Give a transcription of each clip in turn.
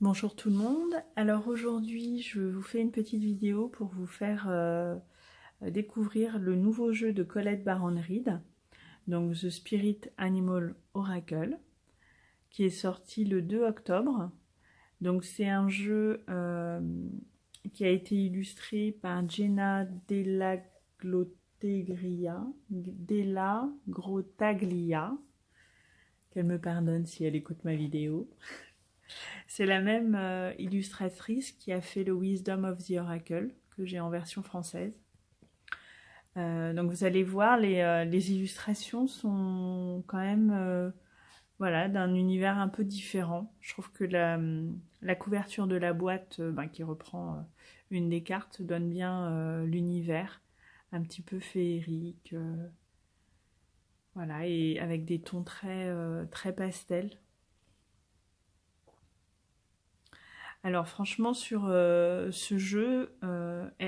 Bonjour tout le monde, alors aujourd'hui je vous fais une petite vidéo pour vous faire découvrir le nouveau jeu de Colette Baron-Reid, donc The Spirit Animal Oracle, qui est sorti le 2 octobre. Donc c'est un jeu qui a été illustré par Jenna Della Grottaglia, qu'elle me pardonne si elle écoute ma vidéo. C'est la même illustratrice qui a fait le Wisdom of the Oracle, que j'ai en version française. Donc vous allez voir, les illustrations sont quand même voilà, d'un univers un peu différent. Je trouve que la couverture de la boîte, qui reprend une des cartes, donne bien l'univers, un petit peu féerique. Voilà, et avec des tons très pastels. Alors franchement sur ce jeu,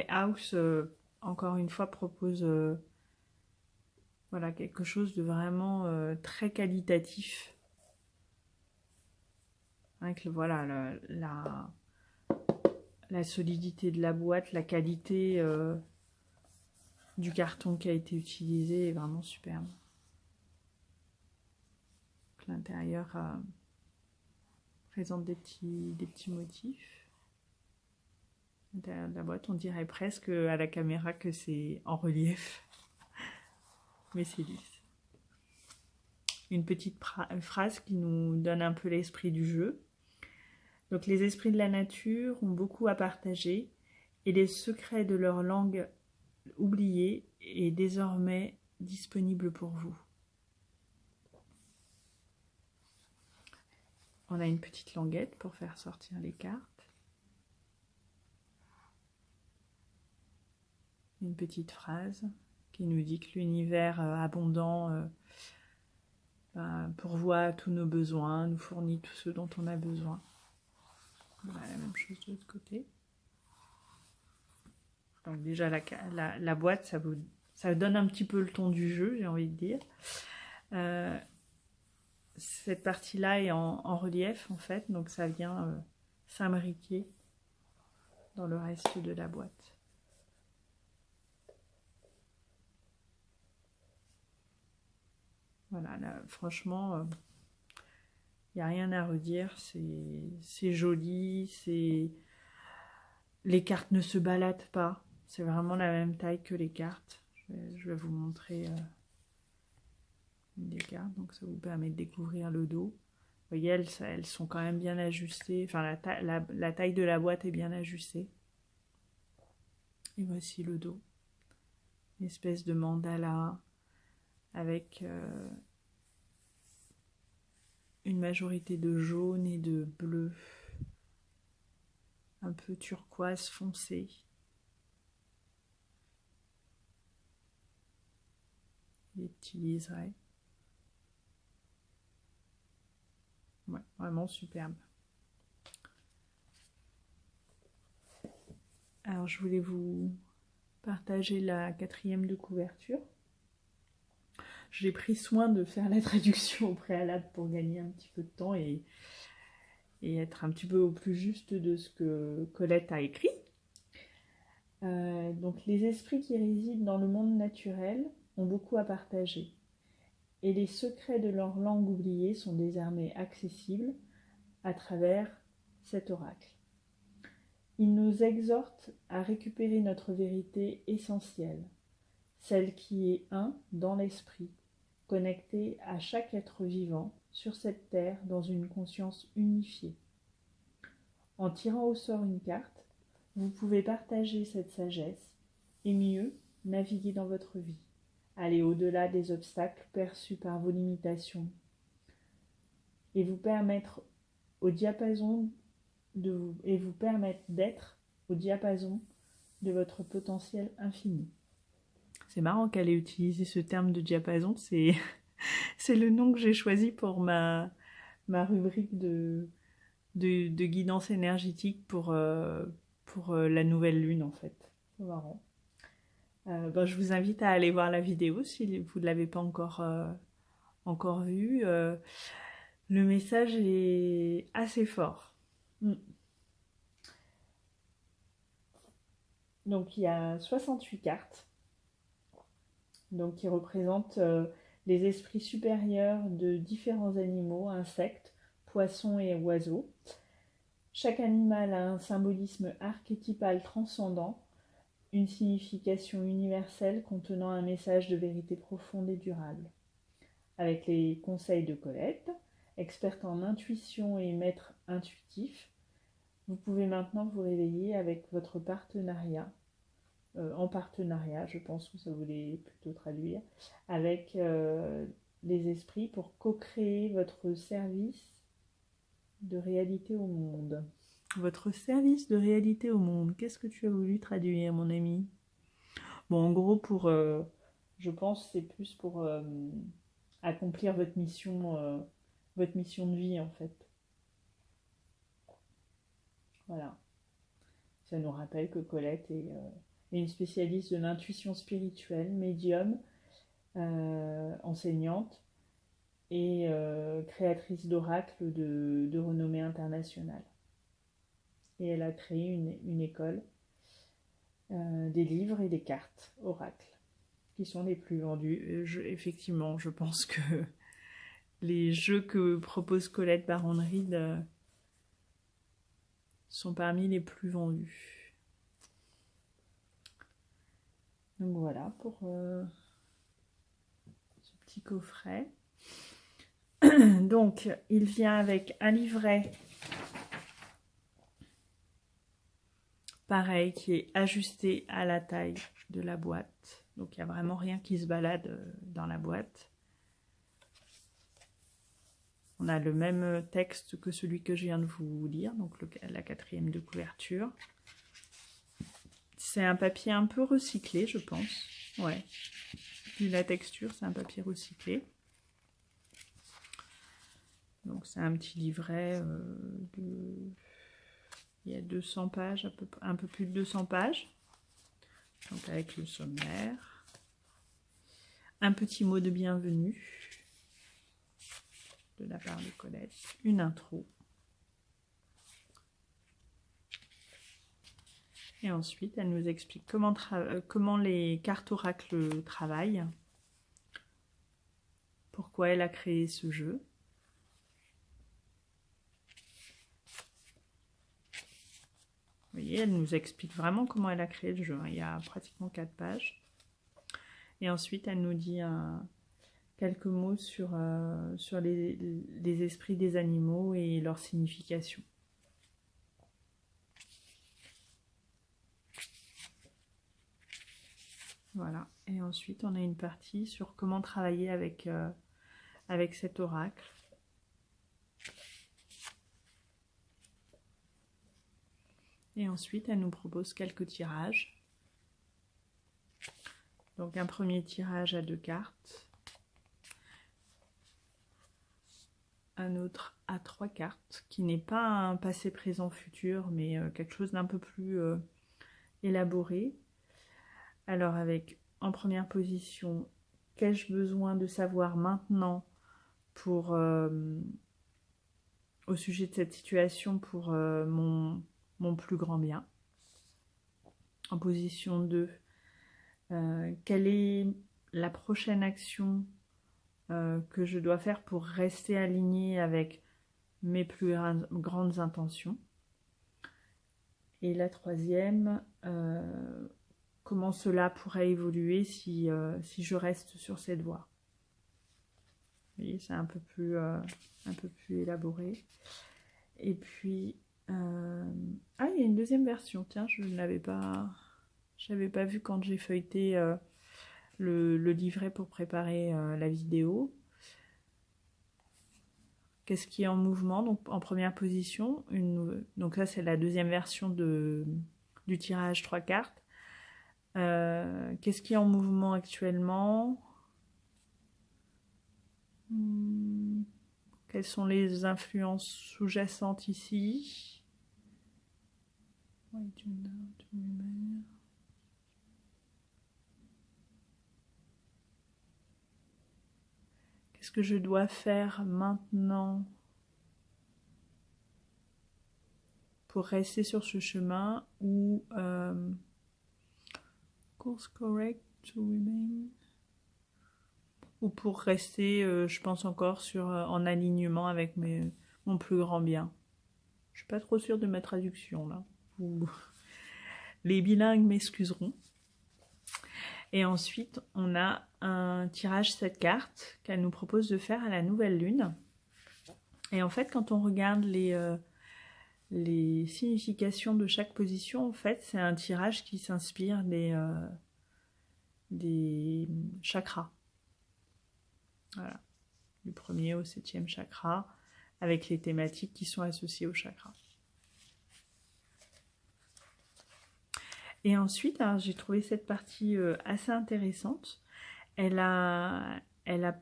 House encore une fois propose voilà, quelque chose de vraiment très qualitatif. Avec voilà, la solidité de la boîte, la qualité du carton qui a été utilisé est vraiment superbe. L'intérieur présente des petits motifs. L'intérieur de la boîte, on dirait presque à la caméra que c'est en relief, mais c'est lisse. Une petite phrase qui nous donne un peu l'esprit du jeu. Donc les esprits de la nature ont beaucoup à partager et les secrets de leur langue oubliée est désormais disponible pour vous. On a une petite languette pour faire sortir les cartes. Une petite phrase qui nous dit que l'univers abondant pourvoit tous nos besoins, nous fournit tout ce dont on a besoin. Voilà, la même chose de l'autre côté. Donc déjà la boîte, ça donne un petit peu le ton du jeu, j'ai envie de dire. Cette partie-là est en relief en fait, donc ça vient s'imbriquer dans le reste de la boîte. Voilà, là, franchement, il n'y a rien à redire, c'est joli, les cartes ne se baladent pas, c'est vraiment la même taille que les cartes. Je vais vous montrer une des cartes, donc ça vous permet de découvrir le dos. Vous voyez, elles sont quand même bien ajustées, enfin la taille de la boîte est bien ajustée. Et voici le dos, une espèce de mandala avec une majorité de jaune et de bleu, un peu turquoise foncé. Les petits liserés. Ouais, vraiment superbe. Alors je voulais vous partager la 4e de couverture. J'ai pris soin de faire la traduction au préalable pour gagner un petit peu de temps et être un petit peu au plus juste de ce que Colette a écrit. Donc les esprits qui résident dans le monde naturel ont beaucoup à partager. Et les secrets de leur langue oubliée sont désormais accessibles à travers cet oracle. Il nous exhorte à récupérer notre vérité essentielle, celle qui est un dans l'esprit, connectée à chaque être vivant sur cette terre dans une conscience unifiée. En tirant au sort une carte, vous pouvez partager cette sagesse et mieux naviguer dans votre vie, aller au-delà des obstacles perçus par vos limitations et vous permettre d'être au diapason de votre potentiel infini. C'est marrant qu'elle ait utilisé ce terme de diapason, c'est le nom que j'ai choisi pour ma rubrique de guidance énergétique pour la nouvelle lune en fait. C'est marrant. Je vous invite à aller voir la vidéo si vous ne l'avez pas encore vue. Le message est assez fort. Mm. Donc il y a 68 cartes donc, qui représentent les esprits supérieurs de différents animaux, insectes, poissons et oiseaux. Chaque animal a un symbolisme archétypal transcendant, une signification universelle contenant un message de vérité profonde et durable. Avec les conseils de Colette, experte en intuition et maître intuitif, vous pouvez maintenant vous réveiller avec votre partenariat, en partenariat, je pense que ça voulait plutôt traduire, avec les esprits pour co-créer votre service de réalité au monde. Votre service de réalité au monde, qu'est-ce que tu as voulu traduire, mon ami? Bon, en gros, je pense c'est plus pour accomplir votre mission de vie, en fait. Voilà. Ça nous rappelle que Colette est une spécialiste de l'intuition spirituelle, médium, enseignante et créatrice d'oracles de renommée internationale. Et elle a créé une école des livres et des cartes oracles qui sont les plus vendus. Effectivement, je pense que les jeux que propose Colette Baron-Reid sont parmi les plus vendus. Donc voilà pour ce petit coffret. Donc il vient avec un livret pareil qui est ajusté à la taille de la boîte. Donc il n'y a vraiment rien qui se balade dans la boîte. On a le même texte que celui que je viens de vous lire, donc la 4e de couverture. C'est un papier un peu recyclé, je pense. Ouais. Vu la texture, c'est un papier recyclé. Donc c'est un petit livret il y a 200 pages, un peu plus de 200 pages. Donc avec le sommaire. Un petit mot de bienvenue de la part de Colette. Une intro. Et ensuite, elle nous explique comment les cartes oracles travaillent. Pourquoi elle a créé ce jeu. Vous voyez, elle nous explique vraiment comment elle a créé le jeu. Il y a pratiquement 4 pages. Et ensuite, elle nous dit quelques mots sur les esprits des animaux et leur signification. Voilà. Et ensuite, on a une partie sur comment travailler avec cet oracle. Et ensuite, elle nous propose quelques tirages. Donc, un premier tirage à 2 cartes. Un autre à 3 cartes, qui n'est pas un passé, présent, futur, mais quelque chose d'un peu plus élaboré. Alors, avec en première position, qu'ai-je besoin de savoir maintenant pour, au sujet de cette situation pour mon plus grand bien. En position 2, quelle est la prochaine action que je dois faire pour rester alignée avec mes plus grandes intentions. Et la 3e, comment cela pourrait évoluer si je reste sur cette voie. Vous voyez, c'est un peu plus élaboré. Et puis, il y a une deuxième version. Tiens, je n'avais pas vu quand j'ai feuilleté le livret pour préparer la vidéo. Qu'est-ce qui est en mouvement? Donc en première position, donc ça c'est la deuxième version du tirage 3 cartes. Qu'est-ce qui est en mouvement actuellement? Quelles sont les influences sous-jacentes ici? Qu'est-ce que je dois faire maintenant pour rester sur ce chemin ou course correct to remain, ou pour rester, je pense encore en alignement avec mon plus grand bien. Je suis pas trop sûre de ma traduction là. Les bilingues m'excuseront. Et ensuite, on a un tirage 7 cartes qu'elle nous propose de faire à la nouvelle lune. Et en fait, quand on regarde les significations de chaque position, en fait, c'est un tirage qui s'inspire des chakras. Voilà. Du 1er au 7e chakra, avec les thématiques qui sont associées au chakra. Et ensuite, j'ai trouvé cette partie assez intéressante. Elle a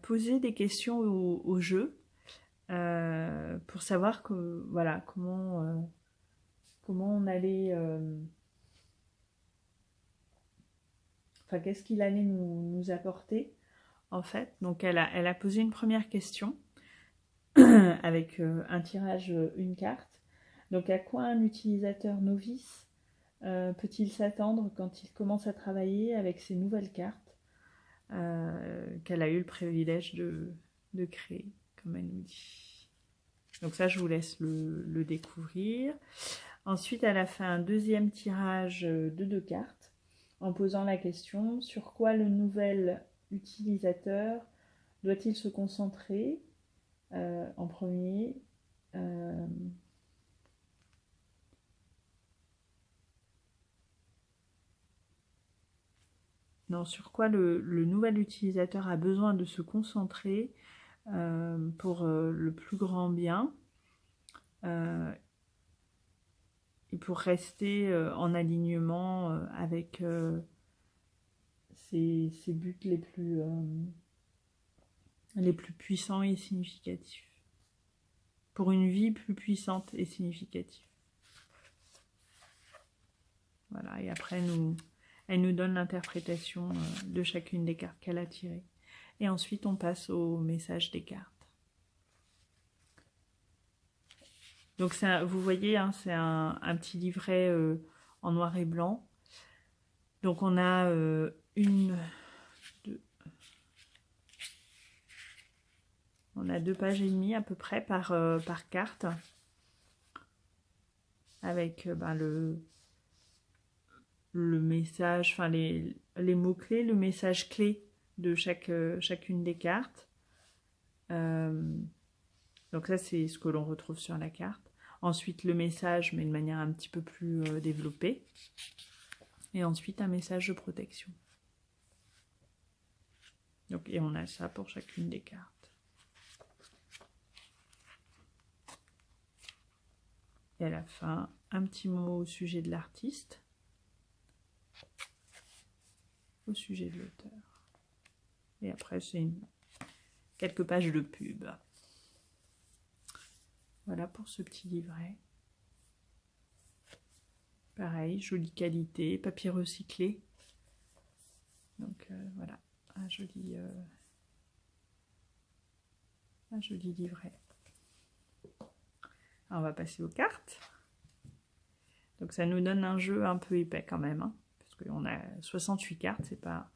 posé des questions au jeu pour savoir voilà, comment on allait... enfin, qu'est-ce qu'il allait nous apporter, en fait. Donc, elle a posé une première question avec un tirage, une carte. Donc, à quoi un utilisateur novice peut-il s'attendre quand il commence à travailler avec ces nouvelles cartes qu'elle a eu le privilège de créer, comme elle nous dit. Donc ça, je vous laisse le découvrir. Ensuite, elle a fait un deuxième tirage de 2 cartes en posant la question: sur quoi le nouvel utilisateur doit-il se concentrer en premier Non, sur quoi le nouvel utilisateur a besoin de se concentrer pour le plus grand bien et pour rester en alignement avec ses buts les plus puissants et significatifs. Pour une vie plus puissante et significative. Voilà, et après, elle nous donne l'interprétation de chacune des cartes qu'elle a tirées. Et ensuite, on passe au message des cartes. Donc, vous voyez, hein, c'est un petit livret en noir et blanc. Donc, on a 1, 2... On a 2 pages et demie à peu près par carte. Avec le message, enfin les mots-clés, le message clé de chacune des cartes. Donc ça, c'est ce que l'on retrouve sur la carte. Ensuite, le message, mais de manière un petit peu plus développée. Et ensuite, un message de protection. Donc, et on a ça pour chacune des cartes. Et à la fin, un petit mot au sujet de l'artiste. Au sujet de l'auteur. Et après, c'est quelques pages de pub. Voilà pour ce petit livret. Pareil, jolie qualité, papier recyclé. Donc voilà, un joli livret. Alors, on va passer aux cartes. Donc ça nous donne un jeu un peu épais quand même, hein, parce qu'on a 68 cartes, c'est pas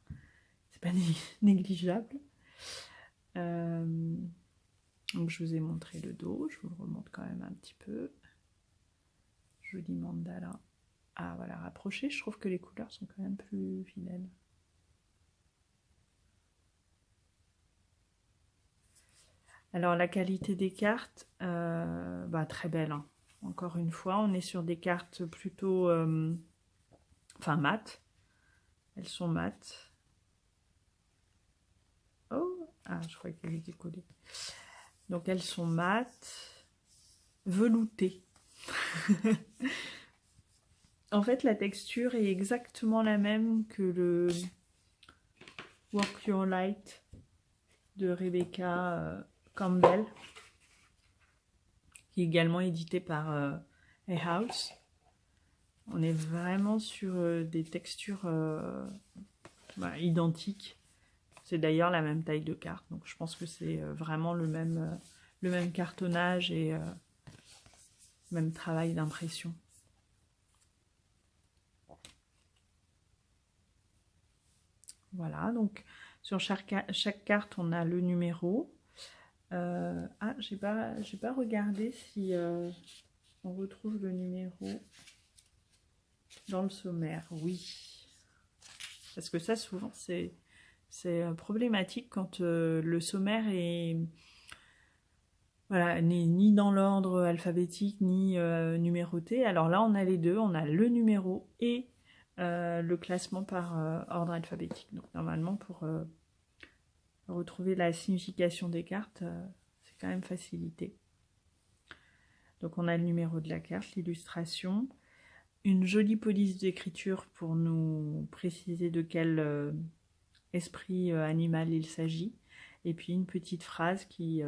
négligeable. Donc je vous ai montré le dos, je vous le remonte quand même un petit peu. Joli mandala. Ah voilà, rapproché, je trouve que les couleurs sont quand même plus fidèles. Alors la qualité des cartes, très belle, hein. Encore une fois, on est sur des cartes plutôt mates. Elles sont mates. Oh, ah, je croyais qu'elles étaient collées. Donc elles sont mates, veloutées. En fait, la texture est exactement la même que le Work Your Light de Rebecca Campbell, qui est également édité par Hay House. On est vraiment sur des textures identiques. C'est d'ailleurs la même taille de carte, donc je pense que c'est vraiment le même cartonnage et Même travail d'impression. Voilà, donc sur chaque carte, on a le numéro. Ah, j'ai pas regardé si on retrouve le numéro dans le sommaire. Oui, parce que ça, souvent, c'est problématique quand le sommaire est voilà, n'est ni dans l'ordre alphabétique ni numéroté. Alors là, on a les deux, on a le numéro et le classement par ordre alphabétique. Donc normalement, pour retrouver la signification des cartes, c'est quand même facilité. Donc on a le numéro de la carte, l'illustration, une jolie police d'écriture pour nous préciser de quel esprit animal il s'agit, et puis une petite phrase qui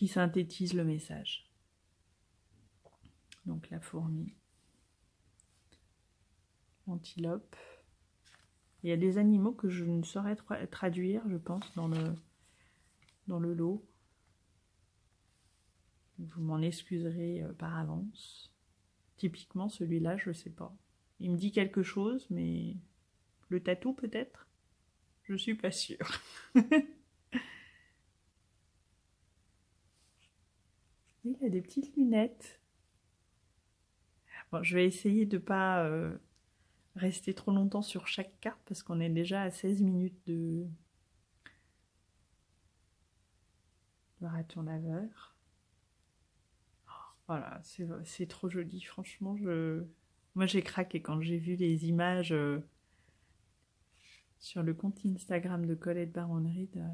synthétise le message. Donc la fourmi, l'antilope. Il y a des animaux que je ne saurais traduire, je pense, dans le lot. Vous m'en excuserez par avance. Typiquement, celui-là, je ne sais pas. Il me dit quelque chose, mais le tatou peut-être? Je suis pas sûre. Il a des petites lunettes. Bon, je vais essayer de ne pas rester trop longtemps sur chaque carte parce qu'on est déjà à 16 minutes de raton laveur. Voilà, c'est trop joli. Franchement, moi j'ai craqué quand j'ai vu les images sur le compte Instagram de Colette Baron-Reid.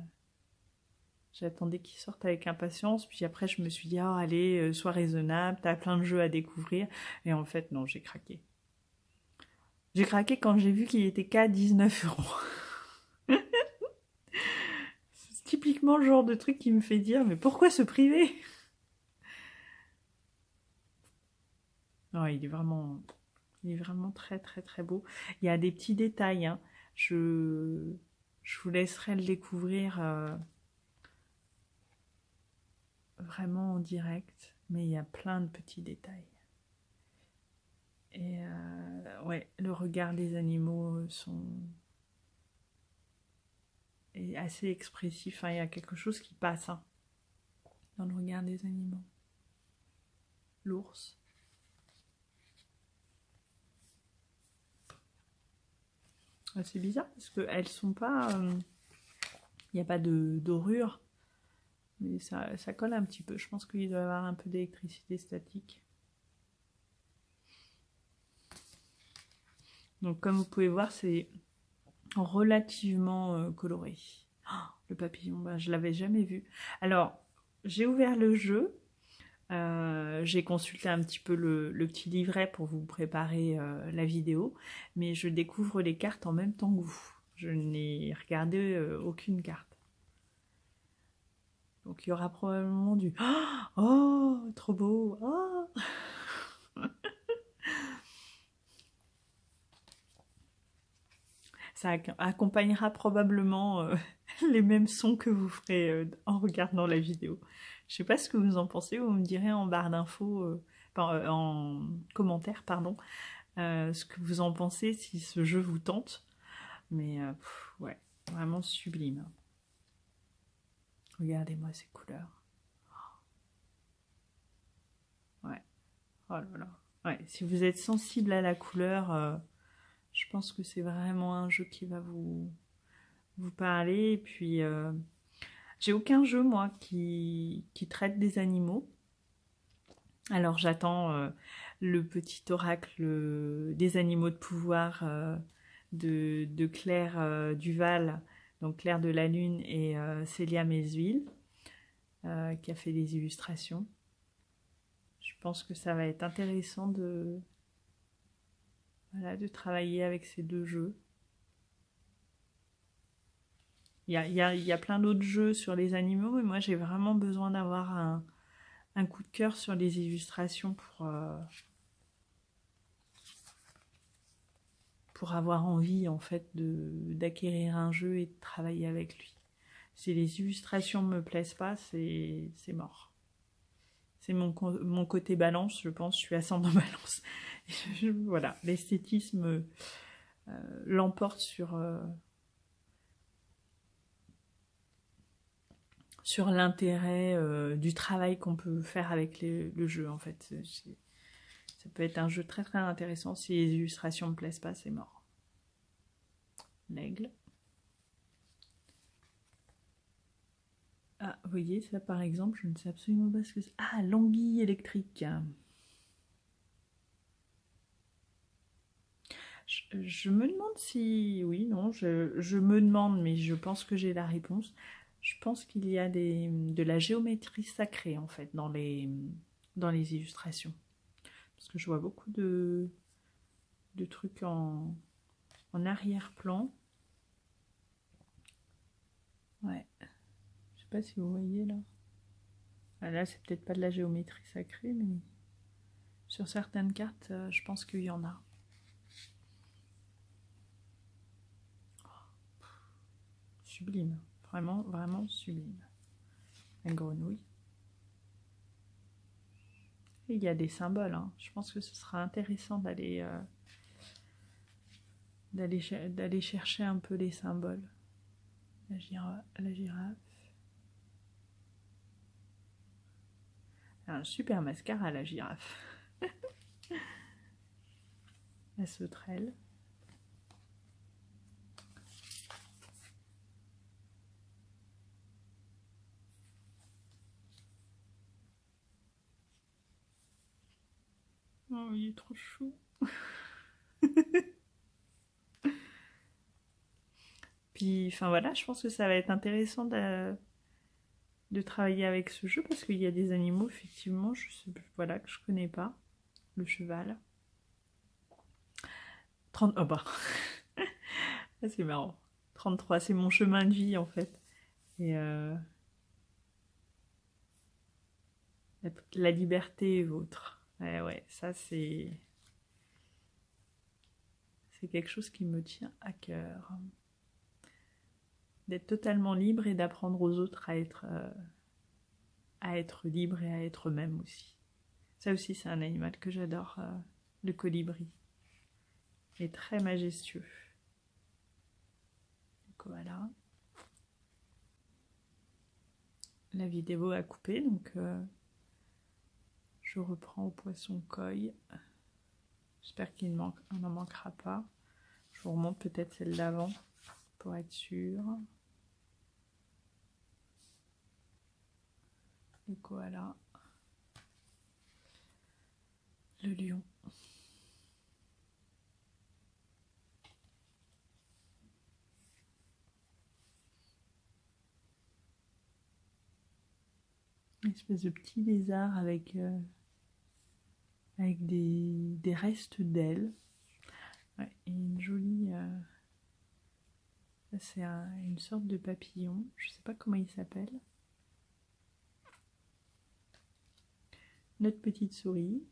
J'attendais qu'ils sortent avec impatience, puis après je me suis dit, oh allez, sois raisonnable, t'as plein de jeux à découvrir. Et en fait, non, j'ai craqué. J'ai craqué quand j'ai vu qu'il était qu'à 19 €. C'est typiquement le genre de truc qui me fait dire, mais pourquoi se priver? Non, il est vraiment très très très beau. Il y a des petits détails, hein. Je vous laisserai le découvrir vraiment en direct, mais il y a plein de petits détails. Et ouais, le regard des animaux est assez expressif. Hein. Il y a quelque chose qui passe dans le regard des animaux. L'ours. C'est bizarre parce qu'elles sont pas... Il n'y a pas de dorure, mais ça colle un petit peu. Je pense qu'il doit y avoir un peu d'électricité statique. Donc comme vous pouvez voir, c'est relativement coloré. Oh, le papillon, bah, je ne l'avais jamais vu. Alors, j'ai ouvert le jeu. J'ai consulté un petit peu le petit livret pour vous préparer la vidéo, mais je découvre les cartes en même temps que vous. Je n'ai regardé aucune carte. Donc il y aura probablement du « Oh, trop beau oh !» Ça accompagnera probablement les mêmes sons que vous ferez en regardant la vidéo. Je sais pas ce que vous en pensez, vous me direz en barre d'infos, en commentaire, pardon, ce que vous en pensez, si ce jeu vous tente. Mais ouais, vraiment sublime. Regardez-moi ces couleurs. Ouais, oh là là. Ouais, si vous êtes sensible à la couleur, je pense que c'est vraiment un jeu qui va vous parler. Et puis, j'ai aucun jeu, moi, qui traite des animaux. Alors, j'attends le petit oracle des animaux de pouvoir de Claire Duval, donc Claire de la Lune et Célia Mesville, qui a fait des illustrations. Je pense que ça va être intéressant de travailler avec ces deux jeux. Il y a plein d'autres jeux sur les animaux, mais moi j'ai vraiment besoin d'avoir un coup de cœur sur les illustrations pour avoir envie en fait d'acquérir un jeu et de travailler avec lui. Si les illustrations ne me plaisent pas, c'est mort. c'est mon côté balance, je pense. Je suis ascendant balance. Voilà, l'esthétisme l'emporte sur l'intérêt du travail qu'on peut faire avec le jeu, en fait. Ça peut être un jeu très très intéressant. Si les illustrations ne me plaisent pas, c'est mort. L'aigle. Ah, vous voyez, ça par exemple, je ne sais absolument pas ce que c'est. Ah, l'anguille électrique. Je me demande si... Oui, non, je me demande, mais je pense que j'ai la réponse. Je pense qu'il y a de la géométrie sacrée, en fait, dans les illustrations. Parce que je vois beaucoup de trucs en arrière-plan. Ouais. Je sais pas si vous voyez, là. Ah, là, c'est peut-être pas de la géométrie sacrée, mais sur certaines cartes, je pense qu'il y en a. Sublime. Vraiment, vraiment sublime. La grenouille. Et il y a des symboles. Hein. Je pense que ce sera intéressant d'aller chercher un peu les symboles. La girafe. Un super mascara, la girafe. La sauterelle. Oh, il est trop chou. Puis, enfin voilà, je pense que ça va être intéressant de travailler avec ce jeu parce qu'il y a des animaux, effectivement, voilà, que je connais pas. Le cheval. 30... Oh bah, ah, c'est marrant. 33, c'est mon chemin de vie en fait. Et la liberté est vôtre. Ouais, ça c'est quelque chose qui me tient à cœur. D'être totalement libre et d'apprendre aux autres à être libre et à être eux-mêmes aussi. Ça aussi, c'est un animal que j'adore, le colibri. Il est très majestueux. Le koala. La vidéo a coupé, donc je reprends au poisson koi. J'espère qu'il n'en manquera pas. Je vous remonte peut-être celle d'avant pour être sûre. Le koala. Le lion. Une espèce de petit lézard avec des restes d'ailes. Ouais, et une jolie... c'est une sorte de papillon. Je ne sais pas comment il s'appelle. Notre petite souris.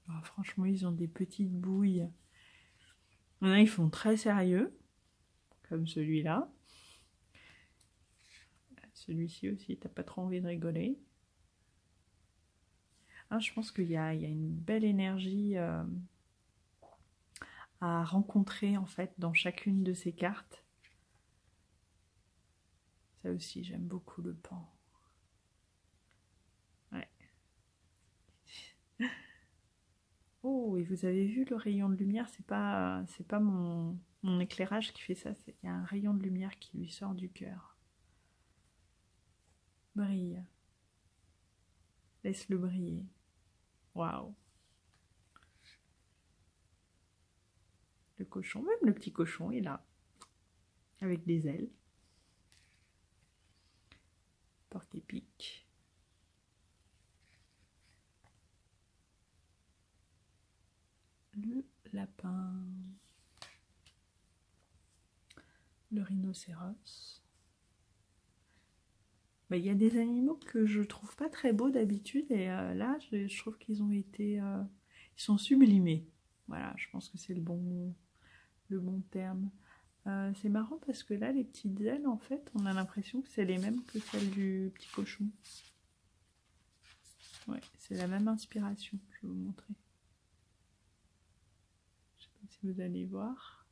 Oh, franchement, ils ont des petites bouilles. Il y en a, ils font très sérieux, comme celui-là. Celui-ci aussi, t'as pas trop envie de rigoler. Ah, je pense qu'il y a une belle énergie à rencontrer en fait dans chacune de ces cartes. Ça aussi, j'aime beaucoup le pan. Ouais. Oh, et vous avez vu le rayon de lumière, c'est pas mon éclairage qui fait ça, il y a un rayon de lumière qui lui sort du cœur. Brille. Laisse-le briller. Waouh. Le cochon, même le petit cochon est là, avec des ailes. Porc-épic. Le lapin. Le rhinocéros. Bah, y a des animaux que je trouve pas très beaux d'habitude et là je trouve qu'ils ont été... ils Ils sont sublimés. Voilà, je pense que c'est le bon terme. C'est marrant parce que là, les petites ailes, en fait, on a l'impression que c'est les mêmes que celles du petit cochon. Ouais, c'est la même inspiration. Je vais vous montrer. Je sais pas si vous allez voir.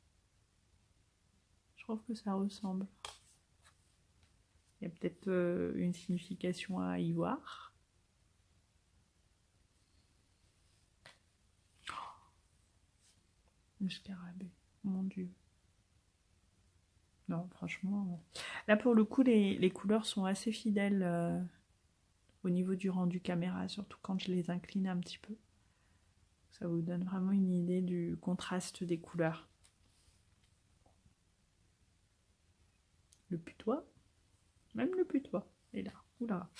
Je trouve que ça ressemble. Il y a peut-être une signification à y voir. Le scarabée, mon Dieu. Non, franchement, là pour le coup, les couleurs sont assez fidèles au niveau du rendu caméra, surtout quand je les incline un petit peu. Ça vous donne vraiment une idée du contraste des couleurs. Le putois, même le putois est là. Oula.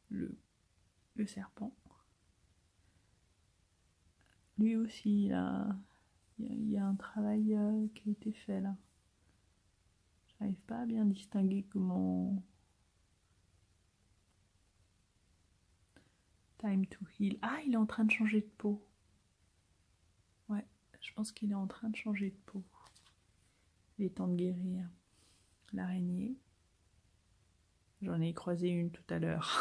Le serpent. Lui aussi, il y a un travail qui a été fait là. J'arrive pas à bien distinguer comment... Time to heal. Ah, il est en train de changer de peau. Ouais, je pense qu'il est en train de changer de peau. Il est temps de guérir. L'araignée. J'en ai croisé une tout à l'heure.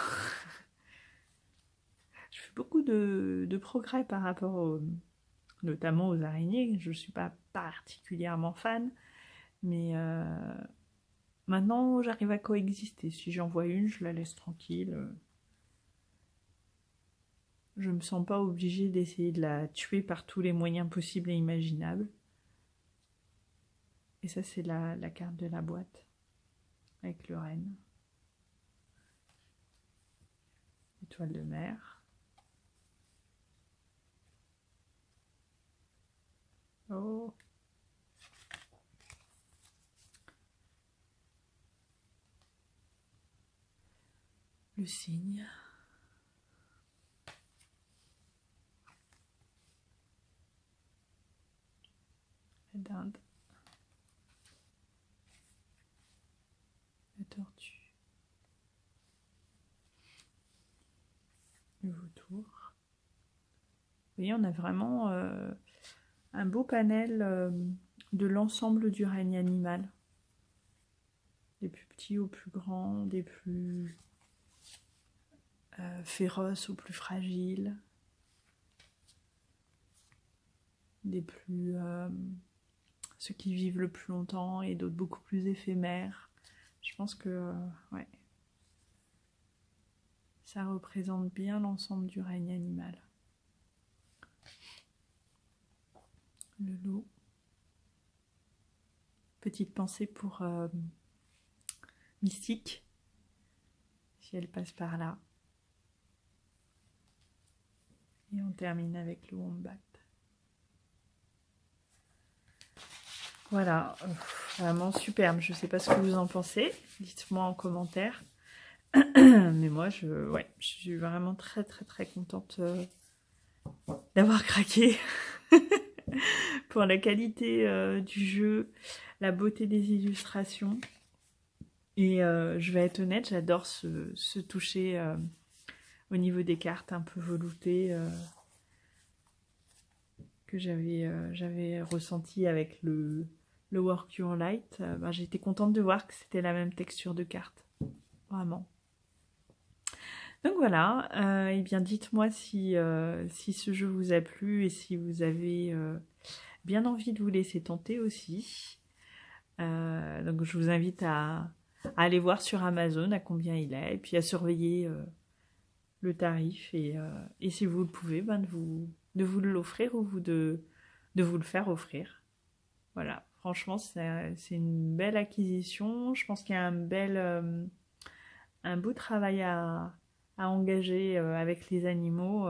Je fais beaucoup de progrès par rapport notamment aux araignées. Je ne suis pas particulièrement fan, mais maintenant j'arrive à coexister. Si j'en vois une, je la laisse tranquille. Je me sens pas obligée d'essayer de la tuer par tous les moyens possibles et imaginables. Et ça, c'est la carte de la boîte avec le renne. Étoile de mer. Oh. Le cygne. La dinde. La tortue. Le vautour. Vous voyez, on a vraiment un beau panel de l'ensemble du règne animal. Des plus petits aux plus grands, des plus féroces aux plus fragiles, des plus... ceux qui vivent le plus longtemps et d'autres beaucoup plus éphémères. Je pense que, ouais, ça représente bien l'ensemble du règne animal. Le loup. Petite pensée pour Mystique, si elle passe par là. Et on termine avec le wombat. Voilà, vraiment superbe. Je ne sais pas ce que vous en pensez. Dites-moi en commentaire. Mais moi, je suis vraiment très très très contente d'avoir craqué pour la qualité du jeu, la beauté des illustrations. Et je vais être honnête, j'adore ce toucher au niveau des cartes un peu veloutées que j'avais ressenti avec le Work Your Light. J'étais contente de voir que c'était la même texture de carte. Vraiment. Donc voilà, et bien dites-moi si ce jeu vous a plu et si vous avez bien envie de vous laisser tenter aussi. Donc je vous invite à aller voir sur Amazon à combien il est et puis à surveiller le tarif et si vous le pouvez, de vous l'offrir ou de vous le faire offrir. Voilà, franchement c'est une belle acquisition. Je pense qu'il y a un beau travail à engager avec les animaux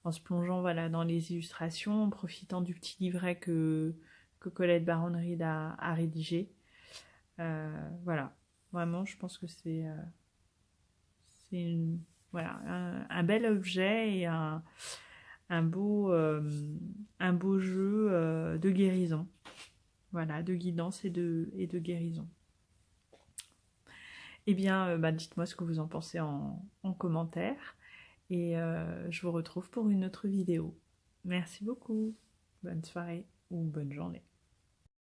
en se plongeant voilà, dans les illustrations, en profitant du petit livret que Colette Baron-Reed a rédigé. Voilà, vraiment je pense que c'est voilà, un bel objet et un beau jeu de guérison. Voilà, de guidance et de guérison. Eh bien, dites-moi ce que vous en pensez en commentaire. et je vous retrouve pour une autre vidéo. Merci beaucoup. Bonne soirée ou bonne journée.